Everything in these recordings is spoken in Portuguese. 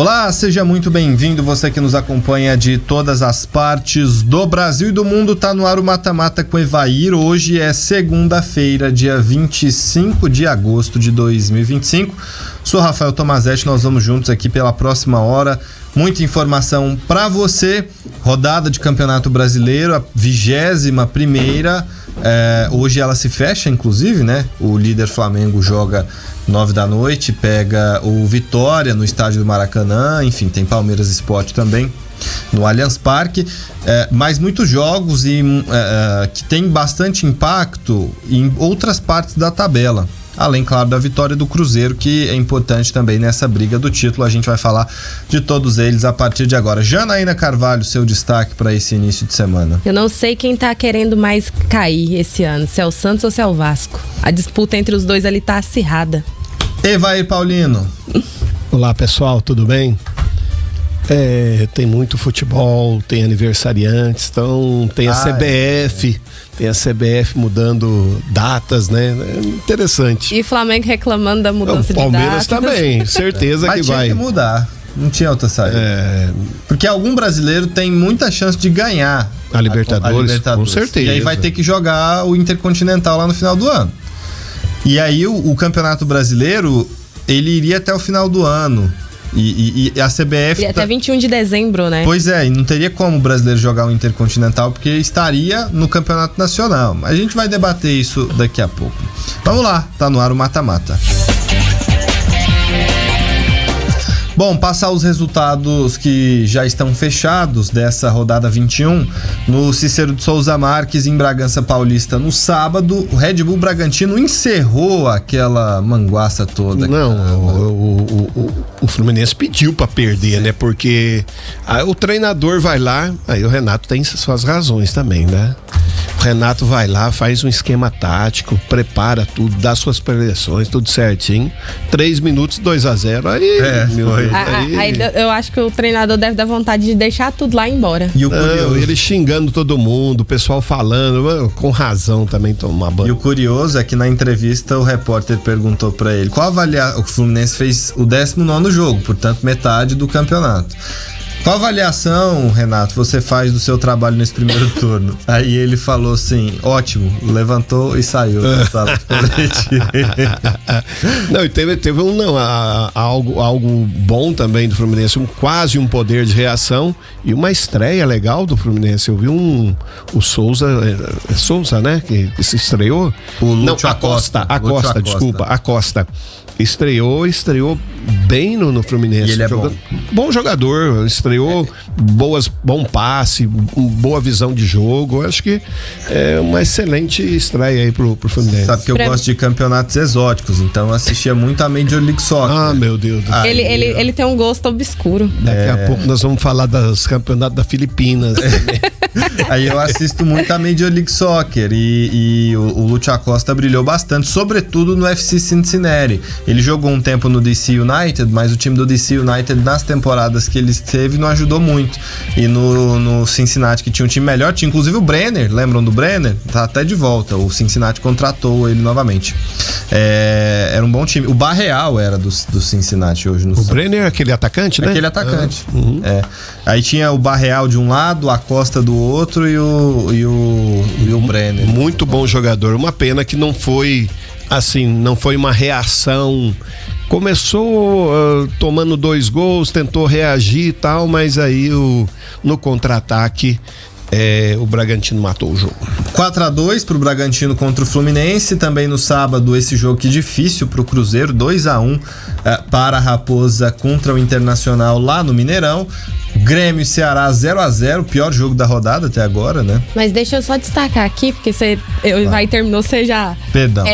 Olá, seja muito bem-vindo, você que nos acompanha de todas as partes do Brasil e do mundo. Tá no ar o Mata Mata com Evair. Hoje é segunda-feira, dia 25 de agosto de 2025. Sou Rafael Tomazetti, nós vamos juntos aqui pela próxima hora. Muita informação para você. Rodada de Campeonato Brasileiro, a 21ª. Hoje ela se fecha, inclusive, né? O líder Flamengo joga 9 da noite, pega o Vitória no estádio do Maracanã. Enfim, tem Palmeiras Sport também no Allianz Parque. Mas muitos jogos que tem bastante impacto em outras partes da tabela. Além, claro, da vitória do Cruzeiro, que é importante também nessa briga do título. A gente vai falar de todos eles a partir de agora. Janaína Carvalho, seu destaque para esse início de semana. Eu não sei quem tá querendo mais cair esse ano, se é o Santos ou se é o Vasco. A disputa entre os dois ali tá acirrada. Evair Paulino. Olá, pessoal, tudo bem? Tem muito futebol, tem aniversariantes, então tem a CBF, tem a CBF mudando datas, né? É interessante. E Flamengo reclamando da mudança de datas. Palmeiras também, certeza que vai. Mas tinha que mudar, não tinha outra saída. Porque algum brasileiro tem muita chance de ganhar a Libertadores, com certeza. E aí vai ter que jogar o Intercontinental lá no final do ano. E aí o Campeonato Brasileiro, ele iria até o final do ano. E a CBF... E até 21 de dezembro, né? Pois é, e não teria como o brasileiro jogar o Intercontinental, porque estaria no Campeonato Nacional. A gente vai debater isso daqui a pouco. Vamos lá, tá no ar o Mata Mata. Bom, passar os resultados que já estão fechados dessa rodada 21 no Cícero de Souza Marques, em Bragança Paulista, no sábado. O Red Bull Bragantino encerrou aquela manguaça toda. Não, o Fluminense pediu pra perder, né? Porque o treinador vai lá, aí o Renato tem suas razões também, né? O Renato vai lá, faz um esquema tático, prepara tudo, dá suas preleções, tudo certinho. 3 minutos, 2-0. Aí, foi. Aí eu acho que o treinador deve dar vontade de deixar tudo lá e ir embora. E o curioso, ele xingando todo mundo, o pessoal falando, com razão também tomar banho. E o curioso é que na entrevista o repórter perguntou pra ele qual avaliação. O Fluminense fez o 19º jogo, portanto metade do campeonato. Qual avaliação, Renato, você faz do seu trabalho nesse primeiro turno? Aí ele falou assim, ótimo, levantou e saiu da sala de coletivo. Não, e teve algo bom também do Fluminense, quase um poder de reação e uma estreia legal do Fluminense. Eu vi o Souza, né, que se estreou. Acosta. Estreou bem no Fluminense. E ele é bom jogador, estreou bom passe, boa visão de jogo. Eu acho que é uma excelente estreia aí pro Fluminense. Sabe que eu gosto de campeonatos exóticos, então eu assistia muito a Major League Soccer. Ah, meu Deus do céu. Ele tem um gosto obscuro. Daqui a pouco nós vamos falar dos campeonatos da Filipinas. Aí eu assisto muito a Major League Soccer e o Lúcio Acosta brilhou bastante, sobretudo no FC Cincinnati. Ele jogou um tempo no DC United, mas o time do DC United nas temporadas que ele esteve não ajudou muito. E no Cincinnati, que tinha um time melhor, tinha inclusive o Brenner, lembram do Brenner? Tá até de volta, o Cincinnati contratou ele novamente. Era um bom time. O Barreal era do Cincinnati hoje. O Brenner é aquele atacante, né? Aquele atacante. Aí tinha o Barreal de um lado, a Costa do outro e o Brenner. Muito bom jogador. Uma pena que não foi uma reação. Começou tomando 2 gols, tentou reagir e tal, mas aí no contra-ataque o Bragantino matou o jogo. 4-2 pro Bragantino contra o Fluminense. Também no sábado esse jogo que difícil pro Cruzeiro, 2-1 para a Raposa contra o Internacional lá no Mineirão. Grêmio e Ceará 0-0, o pior jogo da rodada até agora, né? Mas deixa eu só destacar aqui, porque terminou, você já... Perdão.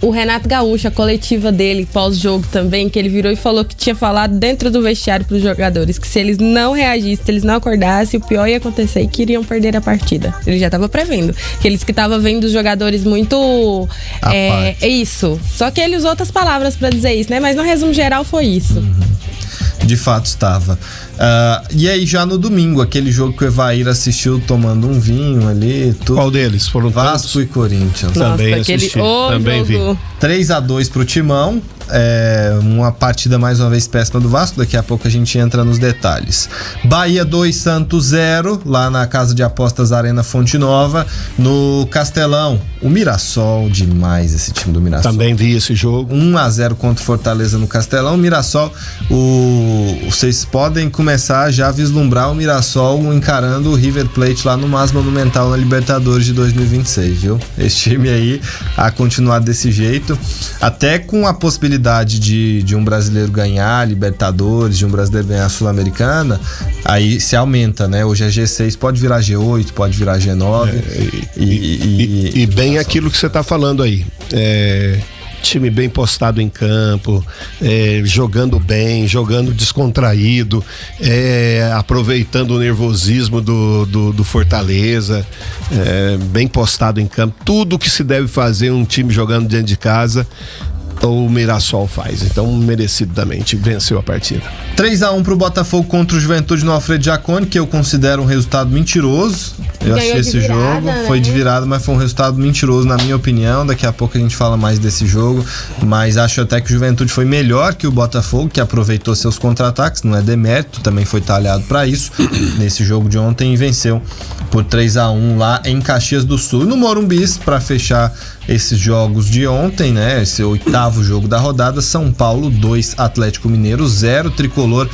O Renato Gaúcho, a coletiva dele pós-jogo também, que ele virou e falou que tinha falado dentro do vestiário pros jogadores, que se eles não reagissem, se eles não acordassem, o pior ia acontecer e que iriam perder a partida. Ele já tava prevendo. Que eles que estavam vendo os jogadores muito... isso. Só que ele usou outras palavras pra dizer isso, né? Mas no resumo geral foi isso. De fato estava. E aí já no domingo, aquele jogo que o Evair assistiu tomando um vinho ali, tudo. Qual deles? Foram Vasco e Corinthians. Nossa, Também aquele assisti, também vi. 3-2 pro Timão. Uma partida mais uma vez péssima do Vasco. Daqui a pouco a gente entra nos detalhes. Bahia 2, Santos 0, lá na casa de apostas Arena Fonte Nova. No Castelão, o Mirassol, demais esse time do Mirassol. Também vi esse jogo. 1-0 contra o Fortaleza no Castelão. Mirassol, vocês podem começar já a vislumbrar o Mirassol encarando o River Plate lá no Mas Monumental na Libertadores de 2026, viu? Esse time aí a continuar desse jeito, até com a possibilidade de um brasileiro ganhar a Libertadores, de um brasileiro ganhar a Sul-Americana, aí se aumenta, né? Hoje é G6, pode virar G8, pode virar G9. E bem aquilo que você tá falando aí. Time bem postado em campo, jogando bem, jogando descontraído, aproveitando o nervosismo do Fortaleza, bem postado em campo. Tudo que se deve fazer um time jogando dentro de casa, o Mirassol faz. Então, merecidamente venceu a partida. 3-1 pro Botafogo contra o Juventude no Alfredo Jaconi, que eu considero um resultado mentiroso. Eu achei esse jogo, né? Foi de virada, mas foi um resultado mentiroso na minha opinião. Daqui a pouco a gente fala mais desse jogo, mas acho até que o Juventude foi melhor que o Botafogo, que aproveitou seus contra-ataques, não é demérito, também foi talhado para isso nesse jogo de ontem e venceu por 3-1 lá em Caxias do Sul. E no Morumbi, para fechar esses jogos de ontem, né? Esse 8º jogo da rodada, São Paulo 2, Atlético Mineiro 0, Tricolor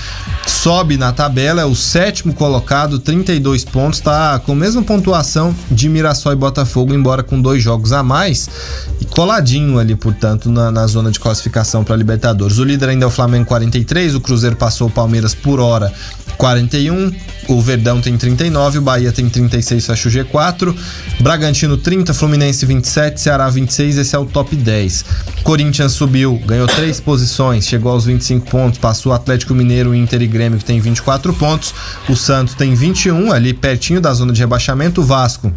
sobe na tabela, é o 7º colocado, 32 pontos, tá com a mesma pontuação de Mirassol e Botafogo, embora com 2 jogos a mais, e coladinho ali, portanto, na zona de classificação para Libertadores. O líder ainda é o Flamengo, 43, o Cruzeiro passou o Palmeiras por hora, 41, o Verdão tem 39, o Bahia tem 36, fecha o G4, Bragantino 30, Fluminense 27, Ceará 26, esse é o top 10. Corinthians subiu, ganhou 3 posições, chegou aos 25 pontos, passou o Atlético Mineiro, Inter e Grêmio, que tem 24 pontos, o Santos tem 21, ali pertinho da zona de rebaixamento. O Vasco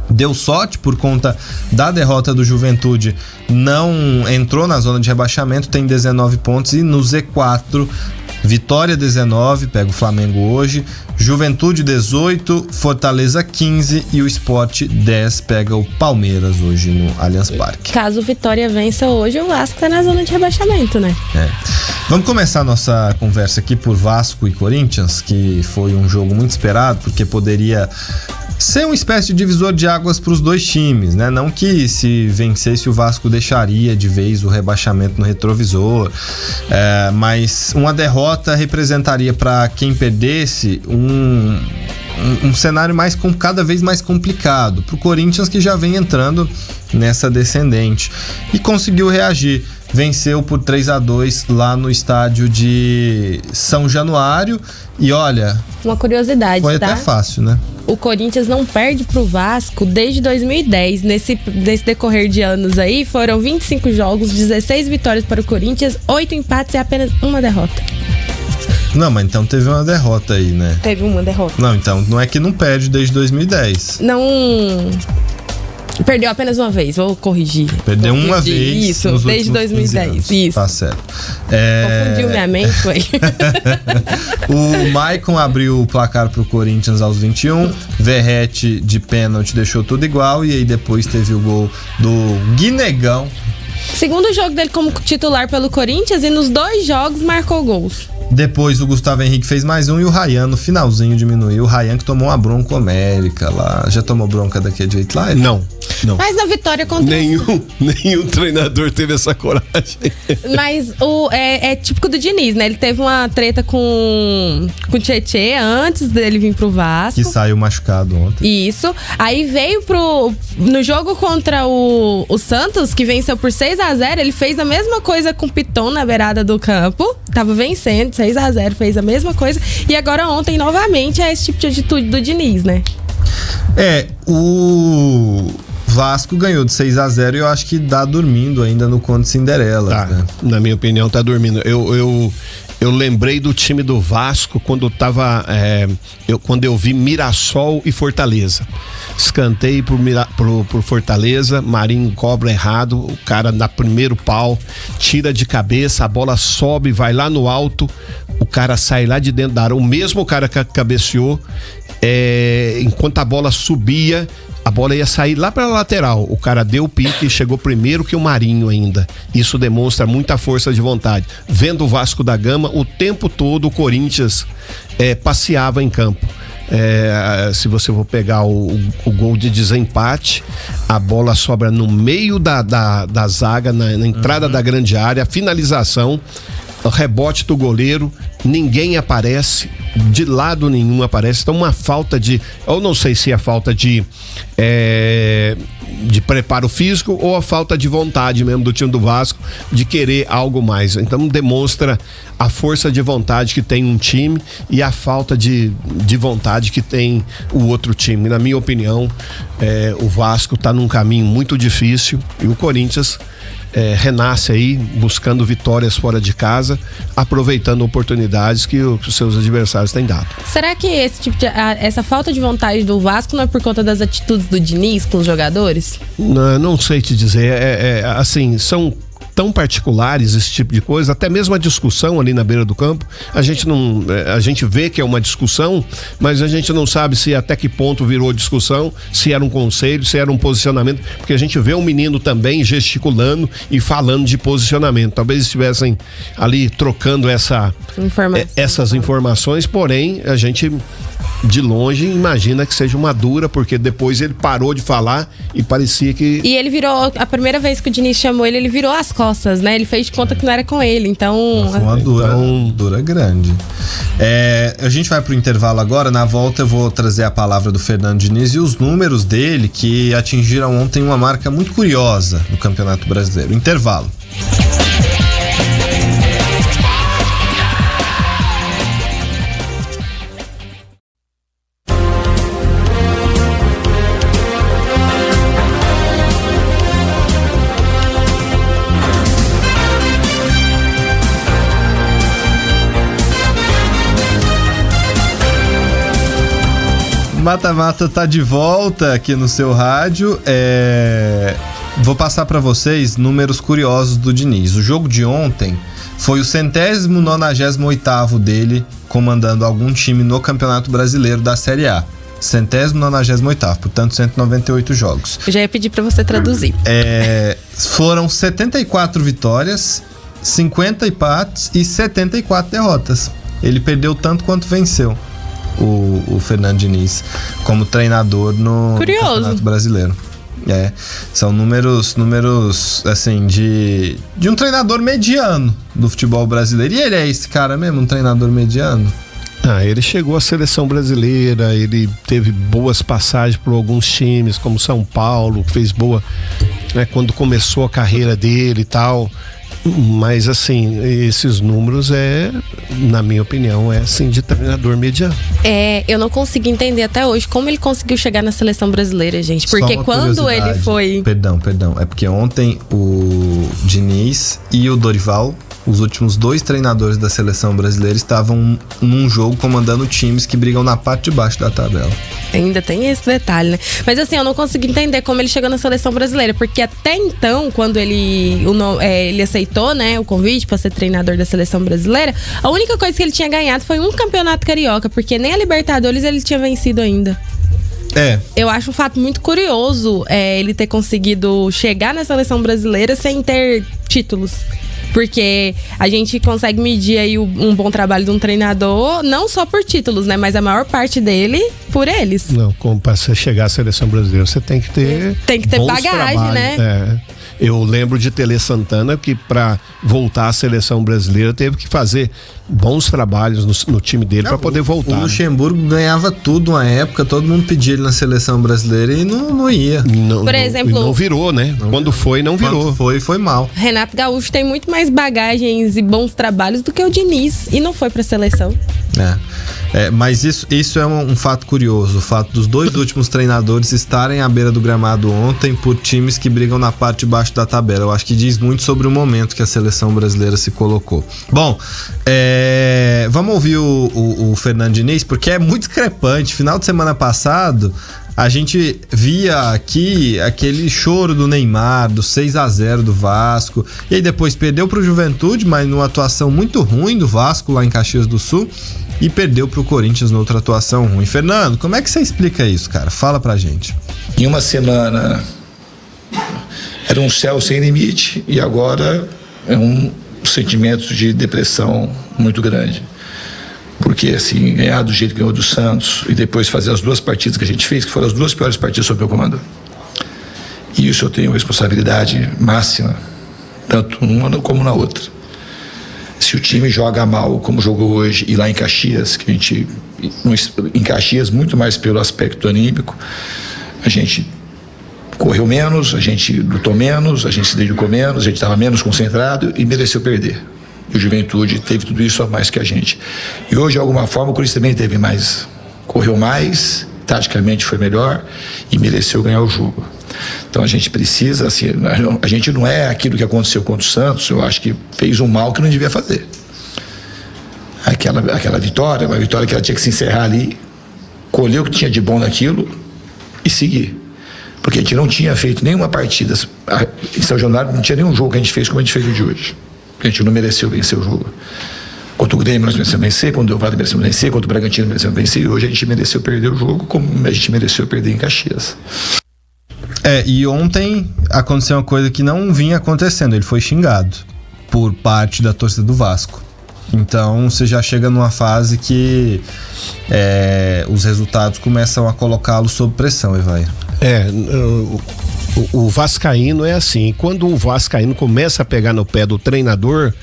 deu sorte por conta da derrota do Juventude, não entrou na zona de rebaixamento, tem 19 pontos, e no Z4 Vitória 19, pega o Flamengo hoje, Juventude 18, Fortaleza 15 e o Sport 10 pega o Palmeiras hoje no Allianz Parque. Caso o Vitória vença hoje, o Vasco tá na zona de rebaixamento, né? Vamos começar a nossa conversa aqui por Vasco e Corinthians, que foi um jogo muito esperado, porque poderia ser uma espécie de divisor de águas para os dois times, né? Não que se vencesse o Vasco deixaria de vez o rebaixamento no retrovisor, mas uma derrota representaria para quem perdesse um cenário cada vez mais complicado para o Corinthians, que já vem entrando nessa descendente, e conseguiu reagir. Venceu por 3-2 lá no estádio de São Januário. E olha, uma curiosidade, foi até fácil, né? O Corinthians não perde pro Vasco desde 2010. Nesse decorrer de anos aí, foram 25 jogos, 16 vitórias para o Corinthians, 8 empates e apenas uma derrota. Não, mas então teve uma derrota aí, né? Teve uma derrota. Não, então não é que não perde desde 2010. Não... Perdeu apenas uma vez, vou corrigir. Perdeu uma vez. Isso, desde 2010. Isso. Tá certo. Confundiu minha mente, foi. O Maicon abriu o placar pro Corinthians aos 21. Verrete de pênalti deixou tudo igual. E aí depois teve o gol do Guinegão. Segundo jogo dele como titular pelo Corinthians, e nos 2 jogos marcou gols. Depois o Gustavo Henrique fez mais um e o Ryan no finalzinho diminuiu. O Ryan que tomou uma bronca homérica lá. Já tomou bronca daquele jeito lá? Não. Mas na vitória contra nenhum treinador teve essa coragem. Mas é típico do Diniz, né? Ele teve uma treta com o Tietê antes dele vir pro Vasco. Que saiu machucado ontem. Isso. Aí veio no jogo contra o Santos, que venceu por 6-0. Ele fez a mesma coisa com o Piton na beirada do campo. Tava vencendo, 6-0, fez a mesma coisa. E agora ontem, novamente, é esse tipo de atitude do Diniz, né? O Vasco ganhou de 6-0 e eu acho que tá dormindo ainda no Conde Cinderela, né? Na minha opinião, tá dormindo. Eu lembrei do time do Vasco quando quando eu vi Mirassol e Fortaleza. Escanteio pro Fortaleza, Marinho cobra errado, o cara na primeiro pau, tira de cabeça, a bola sobe, vai lá no alto, cara sai lá de dentro da área, o mesmo cara que cabeceou, enquanto a bola subia, a bola ia sair lá para a lateral. O cara deu o pique e chegou primeiro que o Marinho ainda. Isso demonstra muita força de vontade. Vendo o Vasco da Gama, o tempo todo o Corinthians passeava em campo. Se você for pegar o gol de desempate, a bola sobra no meio da zaga, na entrada da grande área, a finalização, o rebote do goleiro, ninguém aparece, de lado nenhum aparece. Então uma falta de, eu não sei se é falta de preparo físico ou a falta de vontade mesmo do time do Vasco de querer algo mais. Então demonstra a força de vontade que tem um time e a falta de vontade que tem o outro time. Na minha opinião, o Vasco está num caminho muito difícil e o Corinthians renasce aí buscando vitórias fora de casa, aproveitando oportunidades que os seus adversários têm dado. Será que essa falta de vontade do Vasco não é por conta das atitudes do Diniz com os jogadores? Não sei te dizer, assim, são tão particulares esse tipo de coisa, até mesmo a discussão ali na beira do campo, a gente vê que é uma discussão, mas a gente não sabe se até que ponto virou discussão, se era um conselho, se era um posicionamento, porque a gente vê um menino também gesticulando e falando de posicionamento. Talvez estivessem ali trocando essas informações, porém a gente de longe imagina que seja uma dura, porque depois ele parou de falar e parecia que... E ele virou, a primeira vez que o Diniz chamou ele virou as costas, né? Ele fez de conta que não era com ele, então... Foi uma dura grande. A gente vai pro intervalo agora, na volta eu vou trazer a palavra do Fernando Diniz e os números dele que atingiram ontem uma marca muito curiosa no Campeonato Brasileiro. Intervalo. Mata-Mata tá de volta aqui no seu rádio. Vou passar para vocês números curiosos do Diniz. O jogo de ontem foi o 198º dele comandando algum time no Campeonato Brasileiro da Série A. 198º, portanto 198 jogos. Eu já ia pedir para você traduzir. Foram 74 vitórias, 50 empates e 74 derrotas. Ele perdeu tanto quanto venceu. O Fernando Diniz como treinador no Campeonato Brasileiro. São números assim de um treinador mediano do futebol brasileiro. E ele é esse cara mesmo, um treinador mediano? Ele chegou à seleção brasileira, ele teve boas passagens por alguns times, como São Paulo, fez boa, né, quando começou a carreira dele e tal. Mas assim, esses números na minha opinião, assim, de treinador mediano. Eu não consigo entender até hoje como ele conseguiu chegar na seleção brasileira, gente. Porque quando ele foi... Perdão. É porque ontem o Diniz e o Dorival, os últimos 2 treinadores da seleção brasileira, estavam num jogo comandando times que brigam na parte de baixo da tabela. Ainda tem esse detalhe, né? Mas assim, eu não consigo entender como ele chegou na seleção brasileira, porque até então, quando ele aceitou, né, o convite para ser treinador da seleção brasileira, a única coisa que ele tinha ganhado foi um campeonato carioca, porque nem a Libertadores ele tinha vencido ainda. Eu acho um fato muito curioso ele ter conseguido chegar na seleção brasileira sem ter títulos. Porque a gente consegue medir aí um bom trabalho de um treinador, não só por títulos, né? Mas a maior parte dele, por eles. Não, como para você chegar à seleção brasileira, você tem que ter... Tem que ter bagagem, trabalhos, né? Eu lembro de Tele Santana, que para voltar à seleção brasileira teve que fazer bons trabalhos no time dele para poder voltar. O Luxemburgo ganhava tudo na época, todo mundo pedia ele na seleção brasileira e não ia. Por exemplo, não virou, né? Quando foi, não virou. Quando foi mal. Renato Gaúcho tem muito mais bagagens e bons trabalhos do que o Diniz e não foi pra seleção. Mas isso é um fato curioso, o fato dos 2 últimos treinadores estarem à beira do gramado ontem por times que brigam na parte de baixo da tabela. Eu acho que diz muito sobre o momento que a seleção brasileira se colocou. Bom, vamos ouvir o Fernando Diniz, porque é muito discrepante. Final de semana passado, A gente via aqui aquele choro do Neymar, do 6-0 do Vasco, e aí depois perdeu pro Juventude, mas numa atuação muito ruim do Vasco lá em Caxias do Sul, e perdeu pro Corinthians noutra atuação ruim. Fernando, como é que você explica isso, cara? Fala pra gente. Em uma semana era um céu sem limite e agora é um sentimento de depressão muito grande. Porque, assim, ganhar do jeito que ganhou do Santos e depois fazer as 2 partidas que a gente fez, que foram as 2 piores partidas sob meu comando. E isso eu tenho responsabilidade máxima, tanto numa como na outra. Se o time joga mal, como jogou hoje, e lá em Caxias, que a gente, em Caxias, muito mais pelo aspecto anímico, a gente correu menos, a gente lutou menos, a gente se dedicou menos, a gente estava menos concentrado e mereceu perder. E o Juventude teve tudo isso a mais que a gente. E hoje, de alguma forma, o Corinthians também teve mais, correu mais, taticamente foi melhor e mereceu ganhar o jogo. Então a gente precisa, assim, a gente não é aquilo que aconteceu contra o Santos, eu acho que fez um mal que não devia fazer. Aquela vitória, uma vitória que ela tinha que se encerrar ali, colher o que tinha de bom naquilo e seguir. Porque a gente não tinha feito nenhuma partida em São Januário, não tinha nenhum jogo que a gente fez como a gente fez o de hoje. A gente não mereceu vencer o jogo. Contra o Grêmio nós merecemos vencer, contra o Vale merecemos vencer, contra o Bragantino merecemos vencer, e hoje a gente mereceu perder o jogo como a gente mereceu perder em Caxias. E ontem aconteceu uma coisa que não vinha acontecendo, ele foi xingado por parte da torcida do Vasco. Então você já chega numa fase que os resultados começam a colocá-lo sob pressão, Evair. O vascaíno é assim, quando o vascaíno começa a pegar no pé do treinador,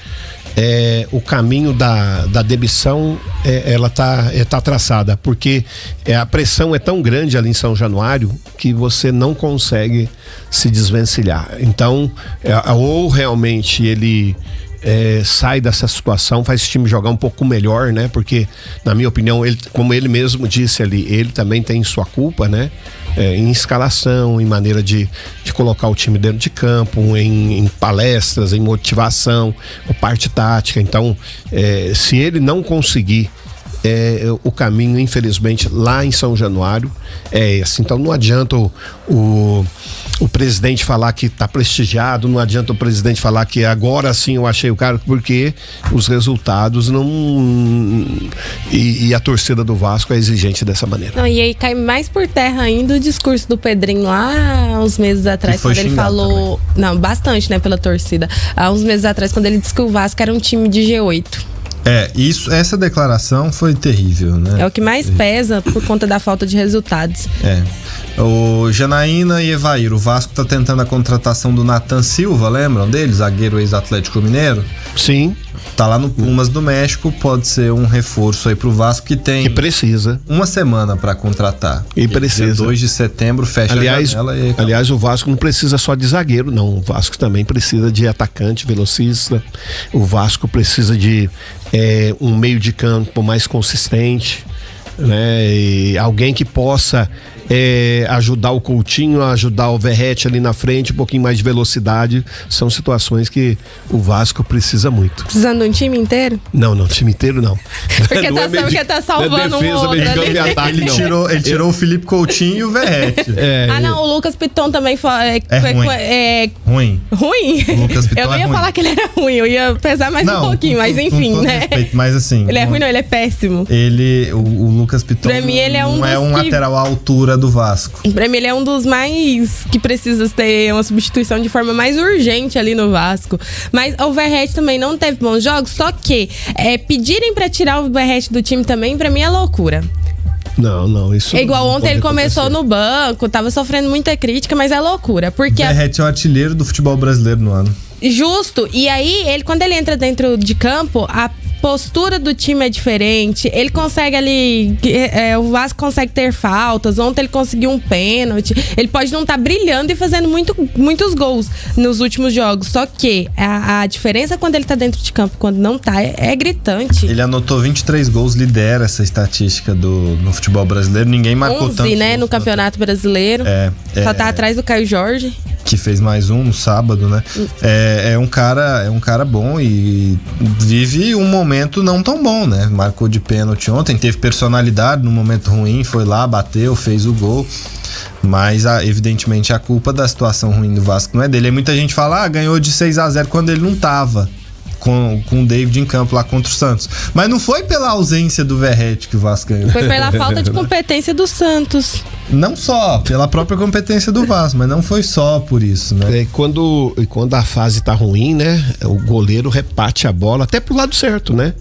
o caminho da demissão ela tá traçada, porque a pressão é tão grande ali em São Januário que você não consegue se desvencilhar. Então, ou realmente ele sai dessa situação, faz esse time jogar um pouco melhor, né? Porque, na minha opinião, ele, como ele mesmo disse ali, ele também tem sua culpa, né? Em escalação, em maneira de colocar o time dentro de campo, em palestras, em motivação, parte tática. Então, se ele não conseguir o caminho, infelizmente, lá em São Januário é esse. Então não adianta o presidente falar que está prestigiado, não adianta o presidente falar que agora sim eu achei o cara, porque os resultados não... E a torcida do Vasco é exigente dessa maneira. Não, e aí cai mais por terra ainda o discurso do Pedrinho lá uns meses atrás, quando ele falou... Também. Não, bastante, né, pela torcida. Há uns meses atrás, quando ele disse que o Vasco era um time de G8. Essa declaração foi terrível, né? É o que mais pesa por conta da falta de resultados. O Janaína e Evair, o Vasco tá tentando a contratação do Nathan Silva, lembram dele? Zagueiro ex-Atlético Mineiro? Sim. Tá lá no Pumas do México, pode ser um reforço aí pro Vasco que tem... Que precisa. Uma semana pra contratar. E precisa. Dia 2 de setembro fecha a janela e... Aliás, o Vasco não precisa só de zagueiro, não. O Vasco também precisa de atacante, velocista. O Vasco precisa de um meio de campo mais consistente, né? E alguém que possa ajudar o Coutinho, ajudar o Verratti ali na frente, um pouquinho mais de velocidade. São situações que o Vasco precisa muito. Precisando de um time inteiro? Não, time inteiro não. Porque tá salvando um outro. Ele tirou o Felipe Coutinho e o Verratti. Não, o Lucas Piton também foi... ruim. Ruim? O Lucas Piton eu não ia falar que ele era ruim, eu ia pesar mais um pouquinho, mas enfim, né? Respeito, mas assim... Ele é ruim, não, ele é péssimo. O Lucas Piton pra mim, ele é um lateral à altura do Vasco. Pra mim, ele é um dos mais que precisa ter uma substituição de forma mais urgente ali no Vasco. Mas o Verratti também não teve bons jogos, só que pedirem pra tirar o Verratti do time também, pra mim é loucura. Não, isso é igual ontem ele começou no banco, tava sofrendo muita crítica, mas é loucura. Porque Verratti é o artilheiro do futebol brasileiro no ano. Justo, e aí quando ele entra dentro de campo, a postura do time é diferente, ele consegue ali, o Vasco consegue ter faltas, ontem ele conseguiu um pênalti, ele pode não estar brilhando e fazendo muitos gols nos últimos jogos, só que a diferença quando ele tá dentro de campo e quando não tá é gritante. Ele anotou 23 gols, lidera essa estatística no futebol brasileiro, ninguém marcou 11, tanto. 11, né, no Campeonato Brasileiro, só tá atrás do Caio Jorge. que fez mais um no sábado, né? É um cara bom e vive um momento não tão bom, né? Marcou de pênalti ontem, teve personalidade no momento ruim, foi lá, bateu, fez o gol. Mas, evidentemente, a culpa da situação ruim do Vasco não é dele. Aí muita gente fala, ganhou de 6-0 quando ele não tava com o David em campo lá contra o Santos. Mas não foi pela ausência do Verratti que o Vasco ganhou. Foi pela falta de competência do Santos. Não só pela própria competência do Vasco, mas não foi só por isso, né? Quando a fase tá ruim, né? O goleiro reparte a bola até pro lado certo, né?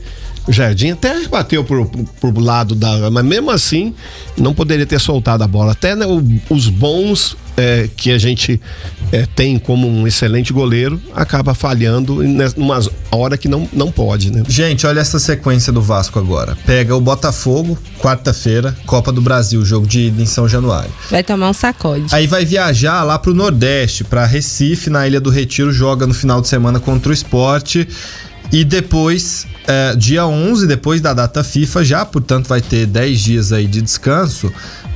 O Jardim até bateu pro lado mas mesmo assim não poderia ter soltado a bola. Até, né, os bons que a gente tem como um excelente goleiro acaba falhando numa hora que não pode, né? Gente, olha essa sequência do Vasco agora. Pega o Botafogo, quarta-feira, Copa do Brasil, jogo de ida em São Januário. Vai tomar um sacode. Aí vai viajar lá pro Nordeste, pra Recife, na Ilha do Retiro, joga no final de semana contra o Sport. E depois, dia 11, depois da data FIFA, já, portanto, vai ter 10 dias aí de descanso,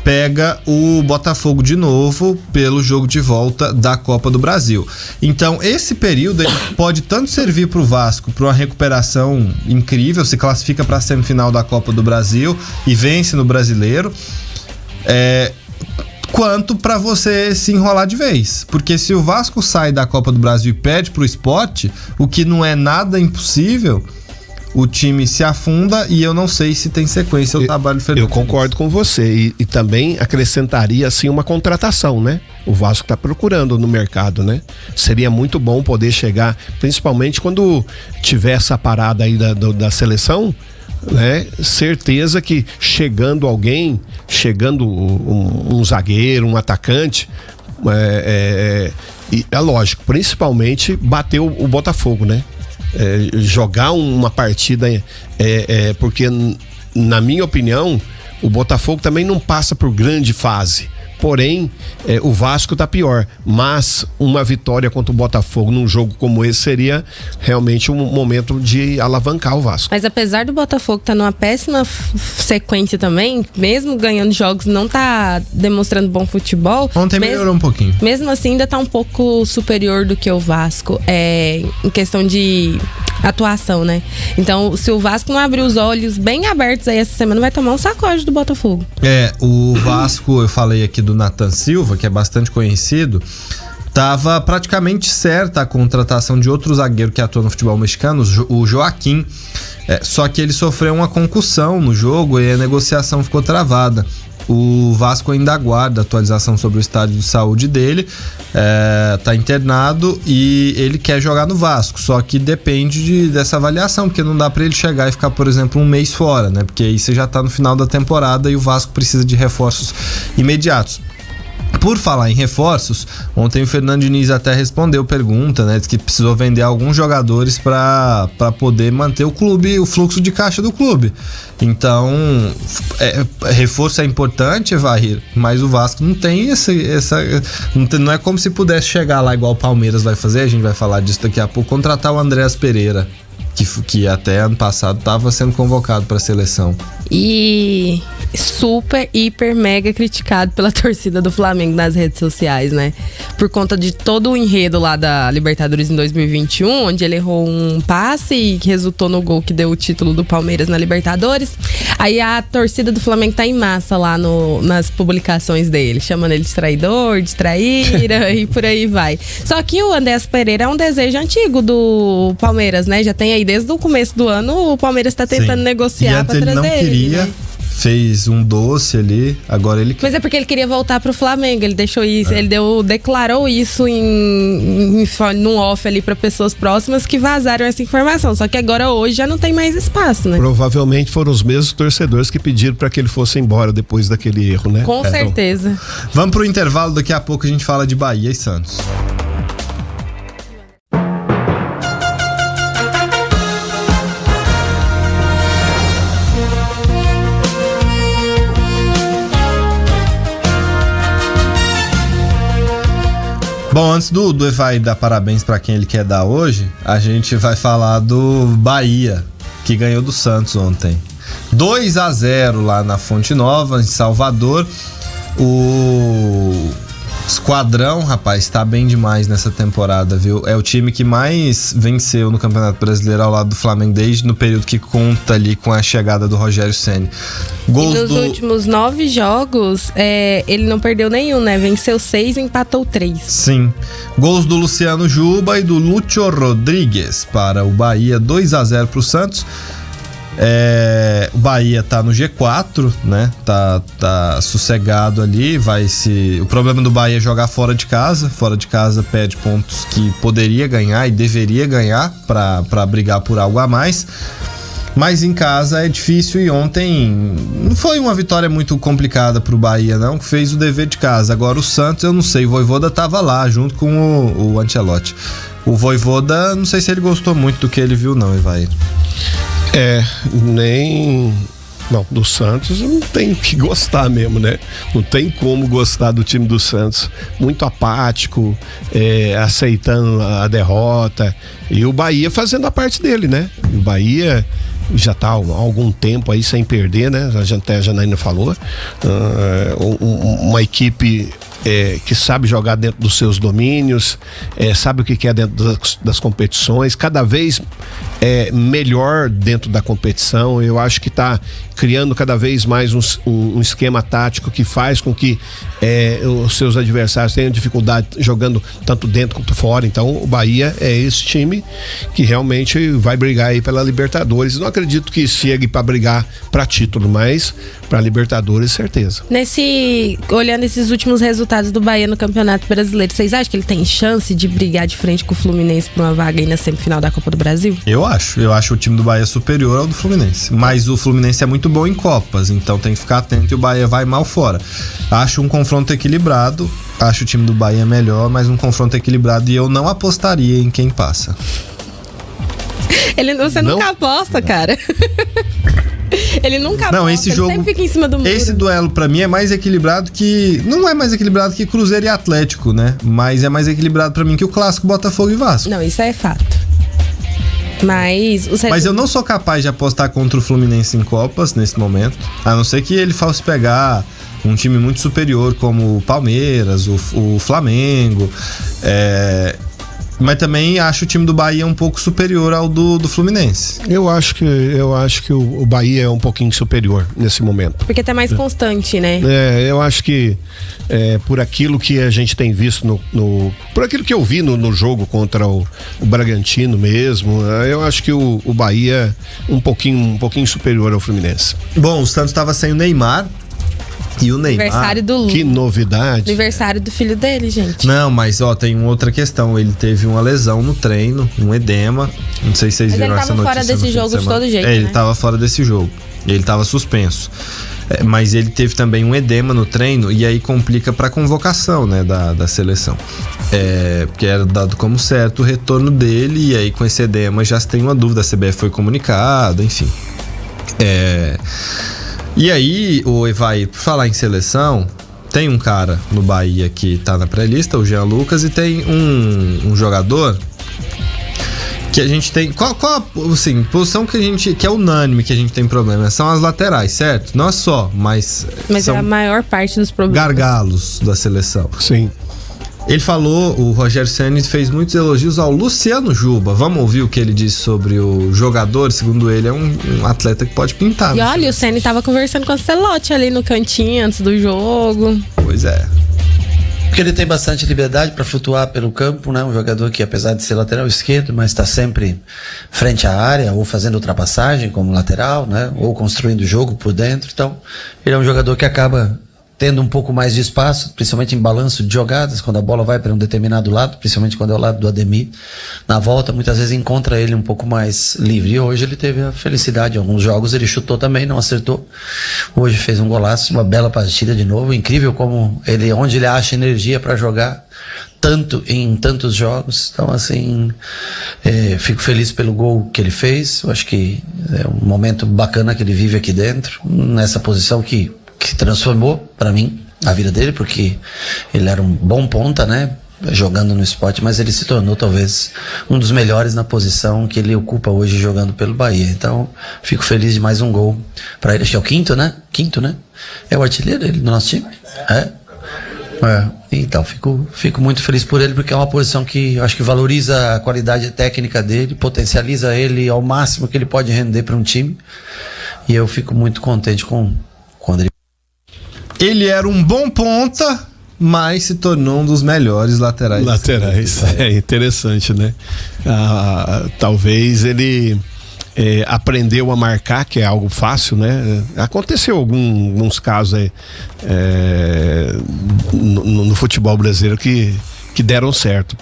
pega o Botafogo de novo pelo jogo de volta da Copa do Brasil. Então, esse período ele pode tanto servir pro Vasco para uma recuperação incrível, se classifica para a semifinal da Copa do Brasil e vence no Brasileiro, quanto para você se enrolar de vez. Porque se o Vasco sai da Copa do Brasil e perde pro Sport, o que não é nada impossível, o time se afunda e eu não sei se tem sequência o trabalho do Fernando. Eu concordo com você e também acrescentaria assim uma contratação, né? O Vasco está procurando no mercado, né? Seria muito bom poder chegar, principalmente quando tiver essa parada aí da seleção, né? Certeza que chegando um zagueiro, um atacante, e é lógico, principalmente bater o Botafogo, né? Jogar uma partida, porque na minha opinião o Botafogo também não passa por grande fase. Porém, o Vasco tá pior, mas uma vitória contra o Botafogo num jogo como esse seria realmente um momento de alavancar o Vasco. Mas apesar do Botafogo estar numa péssima sequência também, mesmo ganhando jogos, não tá demonstrando bom futebol. Ontem melhorou um pouquinho. Mesmo assim, ainda tá um pouco superior do que o Vasco, em questão de atuação, né? Então, se o Vasco não abrir os olhos bem abertos aí essa semana, vai tomar um sacode do Botafogo. O Vasco, eu falei aqui do Nathan Silva, que é bastante conhecido, tava praticamente certa a contratação de outro zagueiro que atua no futebol mexicano, o Joaquim, só que ele sofreu uma concussão no jogo e a negociação ficou travada. O Vasco ainda aguarda atualização sobre o estado de saúde dele, tá internado e ele quer jogar no Vasco, só que depende dessa avaliação, porque não dá pra ele chegar e ficar, por exemplo, um mês fora, né? Porque aí você já tá no final da temporada e o Vasco precisa de reforços imediatos. Por falar em reforços, ontem o Fernando Diniz até respondeu pergunta, né? Diz que precisou vender alguns jogadores para poder manter o clube, o fluxo de caixa do clube. Então, reforço é importante, Evair, mas o Vasco não tem não é como se pudesse chegar lá igual o Palmeiras vai fazer, a gente vai falar disso daqui a pouco, contratar o Andreas Pereira, que até ano passado estava sendo convocado para a seleção. E super, hiper, mega criticado pela torcida do Flamengo nas redes sociais, né? Por conta de todo o enredo lá da Libertadores em 2021, onde ele errou um passe e que resultou no gol que deu o título do Palmeiras na Libertadores. Aí a torcida do Flamengo tá em massa lá nas publicações dele, chamando ele de traidor, de traíra e por aí vai. Só que o Andreas Pereira é um desejo antigo do Palmeiras, né? Já tem aí desde o começo do ano o Palmeiras tá tentando negociar pra trazer ele. Né? Fez um doce ali, agora ele quer. Mas é porque ele queria voltar pro Flamengo, ele deixou isso, ele declarou isso num off ali pra pessoas próximas que vazaram essa informação, só que agora hoje já não tem mais espaço, né? Provavelmente foram os mesmos torcedores que pediram pra que ele fosse embora depois daquele erro, né? Com certeza. Então, vamos pro intervalo, daqui a pouco a gente fala de Bahia e Santos. Bom, antes do Evai dar parabéns pra quem ele quer dar hoje, a gente vai falar do Bahia, que ganhou do Santos ontem. 2-0 lá na Fonte Nova, em Salvador. O Esquadrão, rapaz, tá bem demais nessa temporada, viu? É o time que mais venceu no Campeonato Brasileiro ao lado do Flamengo desde no período que conta ali com a chegada do Rogério Ceni. Gols e nos últimos 9 jogos, ele não perdeu nenhum, né? Venceu 6 e empatou 3. Sim. Gols do Luciano Juba e do Lúcio Rodrigues para o Bahia, 2-0 pro Santos. O Bahia tá no G4, né? Tá sossegado ali. O problema do Bahia é jogar fora de casa. Fora de casa perde pontos que poderia ganhar e deveria ganhar pra brigar por algo a mais. Mas em casa é difícil, e ontem não foi uma vitória muito complicada pro Bahia, não, que fez o dever de casa. Agora o Santos, eu não sei, o Vojvoda tava lá junto com o Ancelotti. O Vojvoda, não sei se ele gostou muito do que ele viu, não, Evair. Não, do Santos não tem que gostar mesmo, né? Não tem como gostar do time do Santos. Muito apático, aceitando a derrota. E o Bahia fazendo a parte dele, né? O Bahia já tá há algum tempo aí sem perder, né? Até a Janaína falou. Uma equipe que sabe jogar dentro dos seus domínios, sabe o que é dentro das competições, cada vez melhor dentro da competição. Eu acho que está criando cada vez mais um esquema tático que faz com que os seus adversários tenham dificuldade jogando tanto dentro quanto fora. Então o Bahia é esse time que realmente vai brigar aí pela Libertadores. Não acredito que chegue para brigar para título, mas para Libertadores, certeza. Olhando esses últimos resultados do Bahia no Campeonato Brasileiro, vocês acham que ele tem chance de brigar de frente com o Fluminense para uma vaga aí na semifinal da Copa do Brasil? Eu acho o time do Bahia superior ao do Fluminense, mas o Fluminense é muito bom em Copas, então tem que ficar atento, e o Bahia vai mal fora. Acho um confronto equilibrado, acho o time do Bahia melhor, mas um confronto equilibrado, e eu não apostaria em quem passa. Você nunca aposta, cara. Ele nunca aposta, esse jogo, ele sempre fica em cima do muro. Esse duelo pra mim é mais equilibrado que... Não é mais equilibrado que Cruzeiro e Atlético, né? Mas é mais equilibrado pra mim que o clássico Botafogo e Vasco. Não, isso é fato. Mas eu não sou capaz de apostar contra o Fluminense em Copas nesse momento, a não ser que ele fosse pegar um time muito superior como o Palmeiras, o Flamengo, mas também acho o time do Bahia um pouco superior ao do Fluminense. Eu acho que o Bahia é um pouquinho superior nesse momento. Porque tá mais constante, né? Eu acho que por aquilo que a gente tem visto por aquilo que eu vi no jogo contra o Bragantino mesmo, eu acho que o Bahia um pouquinho superior ao Fluminense. Bom, o Santos estava sem o Neymar. E o Neymar, aniversário do Lu. Que novidade. Aniversário do filho dele, gente. Não, mas tem outra questão. Ele teve uma lesão no treino, um edema. Não sei se vocês viram essa notícia. Ele tava fora desse jogo de todo jeito, né? Ele tava fora desse jogo. Ele tava suspenso. Mas ele teve também um edema no treino, e aí complica pra convocação, né, da seleção. Porque era dado como certo o retorno dele, e aí com esse edema já se tem uma dúvida. A CBF foi comunicada, enfim. E aí, o Evair, por falar em seleção, tem um cara no Bahia que tá na pré-lista, o Jean Lucas, e tem um jogador que a gente tem... Qual assim, posição que é unânime que a gente tem problema? São as laterais, certo? Não é só, mas são a maior parte dos problemas. Gargalos da seleção. Sim. Ele falou, o Rogério Ceni fez muitos elogios ao Luciano Juba. Vamos ouvir o que ele disse sobre o jogador. Segundo ele, é um atleta que pode pintar. E olha, o Ceni tava conversando com o Ancelotti ali no cantinho antes do jogo. Pois é. Porque ele tem bastante liberdade para flutuar pelo campo, né? Um jogador que, apesar de ser lateral esquerdo, mas está sempre frente à área, ou fazendo ultrapassagem como lateral, né? Ou construindo o jogo por dentro. Então, ele é um jogador que acaba tendo um pouco mais de espaço, principalmente em balanço de jogadas, quando a bola vai para um determinado lado, principalmente quando é o lado do Ademir. Na volta, muitas vezes encontra ele um pouco mais livre. E hoje ele teve a felicidade. Em alguns jogos ele chutou também, não acertou. Hoje fez um golaço, uma bela partida de novo. Incrível como onde ele acha energia para jogar tanto em tantos jogos. Então, assim, fico feliz pelo gol que ele fez. Eu acho que é um momento bacana que ele vive aqui dentro, nessa posição que transformou para mim a vida dele, porque ele era um bom ponta, né, jogando no Sport, mas ele se tornou talvez um dos melhores na posição que ele ocupa hoje jogando pelo Bahia. Então fico feliz de mais um gol para ele. Acho que é o quinto, né? É o artilheiro dele do nosso time. Então, fico muito feliz por ele, porque é uma posição que eu acho que valoriza a qualidade técnica dele, potencializa ele ao máximo que ele pode render para um time. E eu fico muito contente quando ele... Ele era um bom ponta, mas se tornou um dos melhores laterais. É interessante, né? Talvez ele aprendeu a marcar, que é algo fácil, né? Aconteceu alguns casos aí, no futebol brasileiro que deram certo.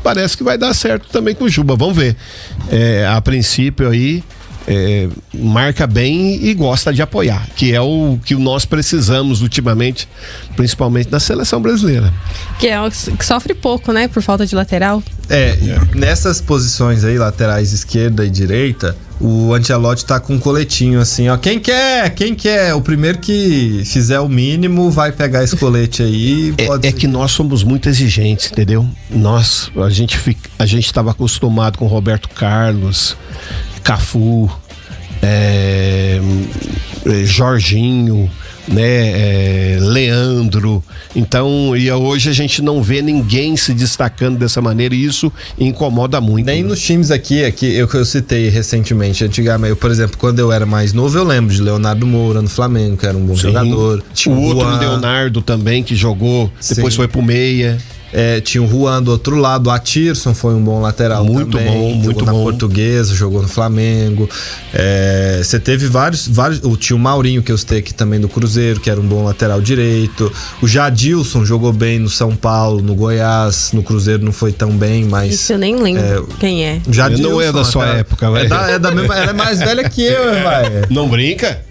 Parece que vai dar certo também com o Juba, vamos ver. A princípio aí, marca bem e gosta de apoiar, que é o que nós precisamos ultimamente, principalmente na seleção brasileira. Que sofre pouco, né, por falta de lateral. Nessas posições aí, laterais esquerda e direita, o Ancelotti tá com um coletinho assim, ó, quem quer, o primeiro que fizer o mínimo vai pegar esse colete aí. É que nós somos muito exigentes, entendeu? A gente estava acostumado com Roberto Carlos, Cafu, Jorginho, né, Leandro. Então, e hoje a gente não vê ninguém se destacando dessa maneira e isso incomoda muito. Nem nos times aqui eu citei recentemente, antigamente, por exemplo, quando eu era mais novo, eu lembro de Leonardo Moura no Flamengo, que era um bom jogador. Tinha o outro Leonardo também, que jogou, depois foi pro meia. Tinha o Juan do outro lado, o Atirson foi um bom lateral muito também, bom, muito jogou na bom. Portuguesa, jogou no Flamengo. Você teve vários, tinha o Maurinho, que eu citei aqui também do Cruzeiro, que era um bom lateral direito. O Jadilson jogou bem no São Paulo, no Goiás, no Cruzeiro não foi tão bem, mas... Isso eu nem lembro quem é. Jadilson, não é da sua época, vai. Da mesma, ela é mais velha que eu, vai. Não brinca?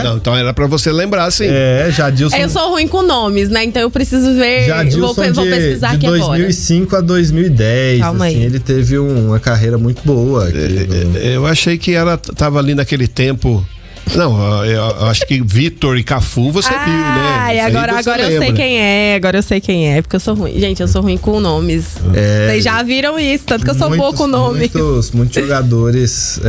Não, então era pra você lembrar, sim. Jadilson... Eu sou ruim com nomes, né? Então eu preciso ver, vou pesquisar de aqui 2005 agora. A 2010, Calma assim, aí. Ele teve uma carreira muito boa. Eu achei que ela tava ali naquele tempo. Não, eu acho que Vitor e Cafu você viu, né? Agora eu sei quem é. Agora eu sei quem é, porque eu sou ruim. Gente, eu sou ruim com nomes. Vocês já viram isso, tanto que eu sou boa com nomes. Muitos jogadores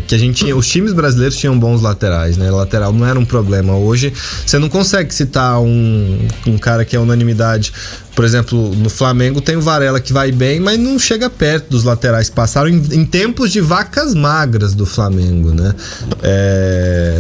que a gente tinha. Os times brasileiros tinham bons laterais, né? Lateral não era um problema. Hoje, você não consegue citar um cara que é unanimidade. Por exemplo, no Flamengo tem o Varela que vai bem, mas não chega perto dos laterais que passaram em tempos de vacas magras do Flamengo, né?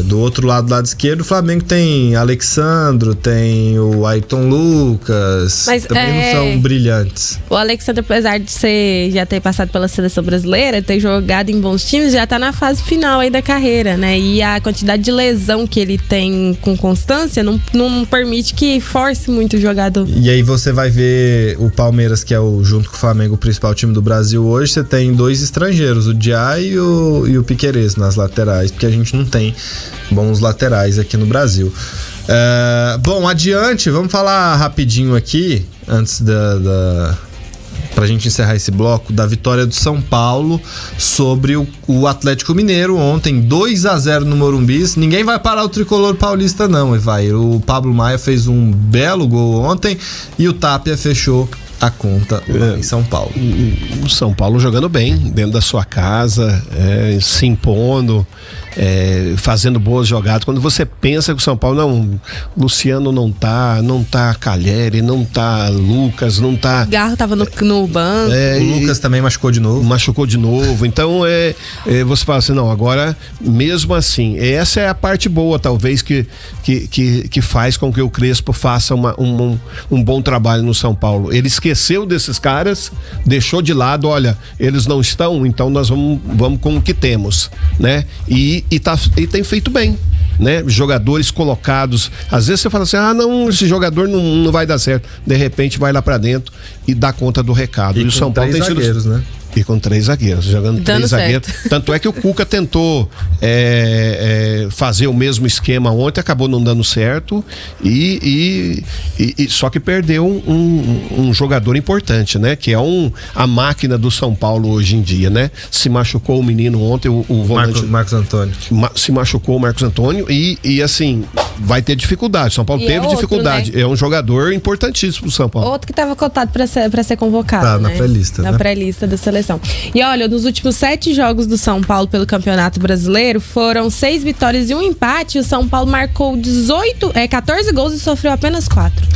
Do outro lado esquerdo, o Flamengo tem Alexandro, tem o Ayrton Lucas, mas também não são brilhantes. O Alexandre, apesar de já ter passado pela seleção brasileira, ter jogado em bons times, já tá na fase final aí da carreira, né? E a quantidade de lesão que ele tem com constância não permite que force muito o jogador. E aí você vai ver o Palmeiras, que é junto com o Flamengo, o principal time do Brasil hoje, você tem dois estrangeiros, o Diá e o Piquerez nas laterais, porque a gente não tem bons laterais aqui no Brasil. Bom, adiante, vamos falar rapidinho aqui, antes pra gente encerrar esse bloco, da vitória do São Paulo sobre o Atlético Mineiro ontem, 2-0 no Morumbi. Ninguém vai parar o tricolor paulista não, Evair. O Pablo Maia fez um belo gol ontem e o Tapia fechou a conta em São Paulo. O São Paulo jogando bem dentro da sua casa, se impondo, fazendo boas jogadas. Quando você pensa que o São Paulo não, Luciano não tá Calheri, não tá Lucas, não tá... Garro tava no banco. O Lucas também machucou de novo. Então você fala assim, não, agora mesmo assim, essa é a parte boa talvez que faz com que o Crespo faça um bom trabalho no São Paulo. Ele esqueceu desses caras, deixou de lado, olha, eles não estão, então nós vamos com o que temos, né? E tem feito bem, né? Jogadores colocados, às vezes você fala assim, não, esse jogador não vai dar certo, de repente vai lá pra dentro e dá conta do recado. E o São Paulo tem zagueiros, né? E com 3 zagueiros, jogando 3 zagueiros. Tanto é que o Cuca tentou fazer o mesmo esquema ontem, acabou não dando certo e só que perdeu um jogador importante, né? Que é a máquina do São Paulo hoje em dia, né? Se machucou o menino ontem, o volante Marcos Antônio. Se machucou o Marcos Antônio e assim, vai ter dificuldade. São Paulo teve dificuldade. Né? É um jogador importantíssimo pro São Paulo. Outro que estava cotado para ser convocado, Tá, né? na pré-lista. Na pré-lista da seleção. seleção. E olha, nos últimos 7 jogos do São Paulo pelo Campeonato Brasileiro, foram 6 vitórias e 1 empate. E o São Paulo marcou 14 gols e sofreu apenas 4.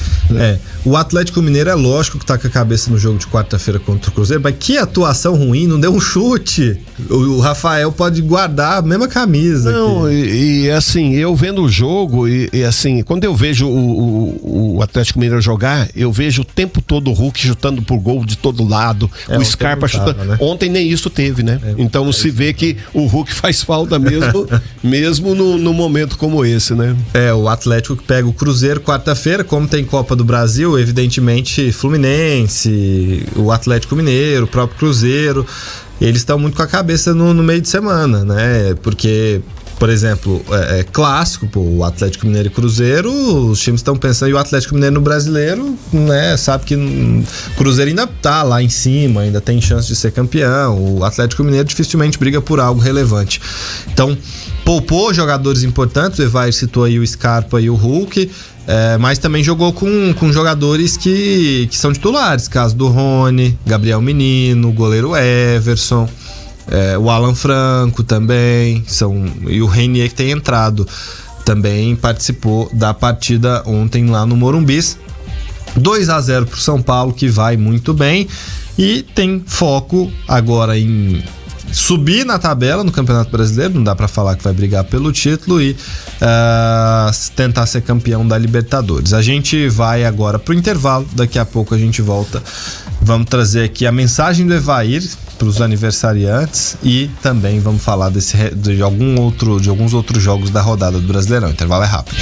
O Atlético Mineiro é lógico que tá com a cabeça no jogo de quarta-feira contra o Cruzeiro, mas que atuação ruim, não deu um chute. O Rafael pode guardar a mesma camisa. Não, e assim, eu vendo o jogo, e assim, quando eu vejo o Atlético Mineiro jogar, eu vejo o tempo todo o Hulk chutando por gol de todo lado, o Scarpa chutando. Né? Ontem nem isso teve, né? Então se vê que o Hulk faz falta mesmo no momento como esse, né? O Atlético que pega o Cruzeiro quarta-feira, como tem Copa do Brasil, evidentemente Fluminense, o Atlético Mineiro, o próprio Cruzeiro, eles estão muito com a cabeça no meio de semana, né? Porque, por exemplo, clássico, o Atlético Mineiro e Cruzeiro, os times estão pensando, e o Atlético Mineiro no Brasileiro, né? Sabe que o Cruzeiro ainda tá lá em cima, ainda tem chance de ser campeão, o Atlético Mineiro dificilmente briga por algo relevante. Então, poupou jogadores importantes, o Evair citou aí o Scarpa e o Hulk, mas também jogou com jogadores que são titulares, caso do Rony, Gabriel Menino, o goleiro Everson, o Alan Franco também, e o Renier que tem entrado, também participou da partida ontem lá no Morumbis. 2-0 pro São Paulo, que vai muito bem e tem foco agora em subir na tabela no Campeonato Brasileiro, não dá pra falar que vai brigar pelo título e tentar ser campeão da Libertadores. A gente vai agora pro intervalo, daqui a pouco a gente volta. Vamos trazer aqui a mensagem do Evair pros aniversariantes e também vamos falar de alguns outros jogos da rodada do Brasileirão. O intervalo é rápido.